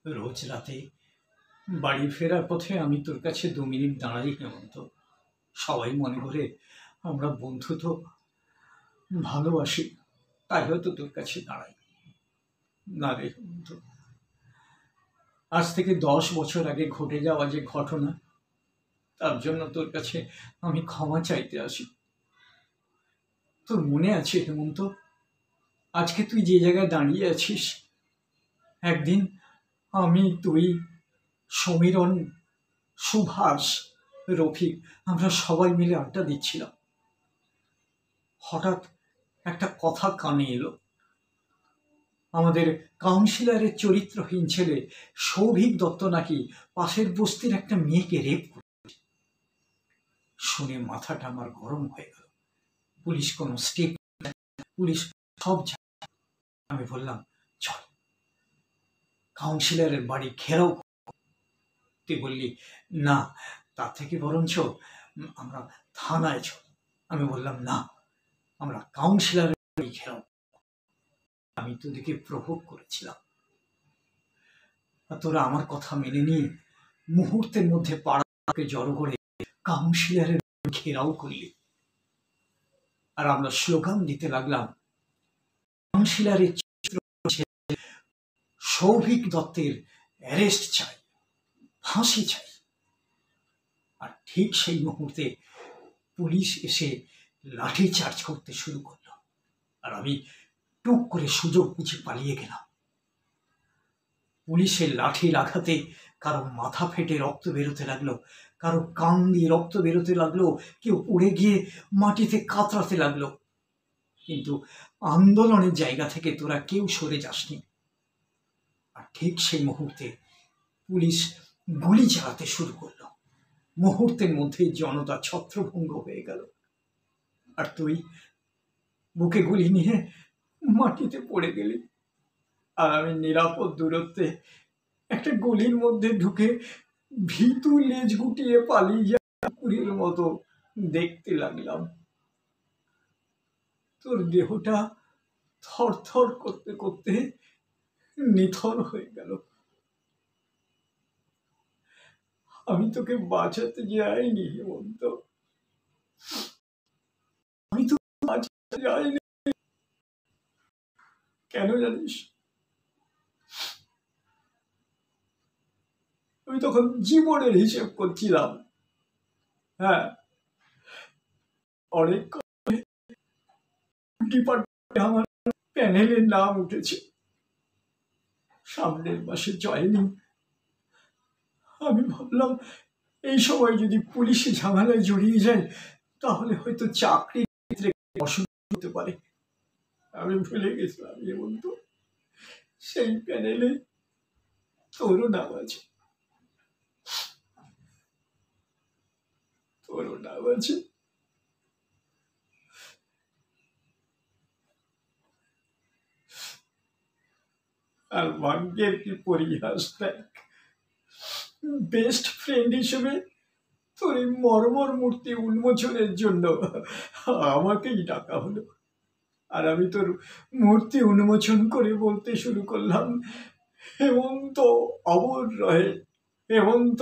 রোজ রাতে বাড়ি ফেরার পথে আমি তোর কাছে 2 মিনিট দাঁড়াই হেমন্ত। সবাই মনে করে আমরা বন্ধু তো ভালোবাসি, তাই হয়তো তোর কাছে দাঁড়াই। না রে হেমন্ত, আজ থেকে 10 বছর আগে ঘটে যাওয়া যে ঘটনা, তার জন্য তোর কাছে আমি ক্ষমা চাইতে আসি। তোর মনে আছে হেমন্ত, আজকে তুই যে জায়গায় দাঁড়িয়ে আছিস, একদিন আমি, তুই, সমীরণ, সুভাষ, রফিক, আমরা সবাই মিলে আড্ডা দিচ্ছিলাম। হঠাৎ একটা কথা কানে এলো, আমাদের কাউন্সিলরের চরিত্রহীন ছেলে সৌভিক দত্ত নাকি পাশের বস্তির একটা মেয়েকে রেপ করে। শুনে মাথাটা আমার গরম হয়ে গেল। পুলিশ কোনো স্টেপ, পুলিশ সব জানে। আমি বললাম, চল কাউন্সিলরের বাড়ি ঘেরাও। তুই বললি, না, তার থেকে বরঞ্চ আমরা থানায় চল। আমি বললাম, না, আমরা কাউন্সিলরের বাড়ি ঘেরাও। আমি তোদেরকে প্রভোগ করেছিলাম, তোরা আমার কথা মেনে নিয়ে মুহূর্তের মধ্যে পাড়াকে জড়ো করে কাউন্সিলরের ঘেরাও করলি। আর আমরা স্লোগান দিতে লাগলাম, কাউন্সিলরের সৌভিক দত্তের অ্যারেস্ট চাই, ফাঁসি চাই। আর ঠিক সেই মুহূর্তে পুলিশ এসে লাঠি চার্জ করতে শুরু করলো, আর আমি টুক করে সুযোগ বুঝে পালিয়ে গেলাম। পুলিশের লাঠির আঘাতে কারো মাথা ফেটে রক্ত বেরোতে লাগলো, কারো কান দিয়ে রক্ত বেরোতে লাগলো, কেউ পড়ে গিয়ে মাটিতে কাতরাতে লাগলো। কিন্তু আন্দোলনের জায়গা থেকে তোরা কেউ সরে যাসনি। আর ঠিক সেই মুহূর্তে পুলিশ গুলি চালাতে শুরু করলো। মুহূর্তের মধ্যে জনতা ছত্রভঙ্গ হয়ে গেল, আর তুই বুকে গুলি নিয়ে মাটিতে পড়ে গেলি। আর আমি নিরাপদ দূরত্বে একটা গলির মধ্যে ঢুকে ভীতু লেজ গুটিয়ে পালিয়ে যাওয়া কুকুরের মতো দেখতে লাগলাম। তোর দেহটা থরথর করতে করতে নিথর হয়ে গেল। আমি তোকে বাঁচাতে যাইনি হেমন্ত, আমি তো বাঁচাতে যাইনি। কেন জানিস? আমি তখন জীবনের হিসেব করছিলাম। হ্যাঁ, অনেক ডিপার্টমেন্টে আমার প্যানেলের নাম উঠেছে, সামনের মাসে জয়েনিং। আমি ভাবলাম, এই সময় যদি পুলিশে ঝামেলায় জড়িয়ে যায় তাহলে হয়তো চাকরির ক্ষেত্রে অসুবিধা হতে পারে। আমি ভুলে গেছিলাম হেমন্ত, সেই প্যানেলে তোরও নাম আছে, তোরও নাম আছে। আর ভাগ্যের কি পরিহাস দেখ, বেস্ট ফ্রেন্ড হিসেবে তোর এই মর্মর মূর্তি উন্মোচনের জন্য আমাকেই ডাকা হলো। আর আমি তোর মূর্তি উন্মোচন করে বলতে শুরু করলাম, হেমন্ত অমর রহে, হেমন্ত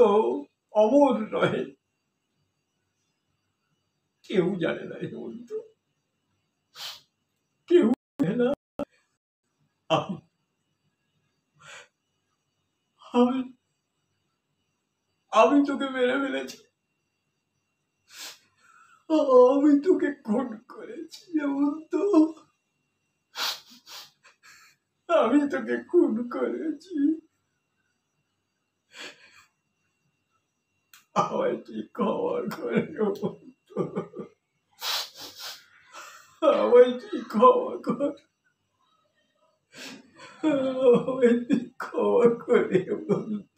অমর রহে। কেউ জানে না হেমন্ত, কেউ জানে না আমি আমি তোকে মেরে ফেলেছি, আমি তোকে খুন করেছি হেমন্ত, আমি তোকে খুন করেছি। আমায় তুই ক্ষমা করে হেমন্ত, আমায় তুই ক্ষমা কর, আমায় তুই ক্ষমা করে হেমন্ত।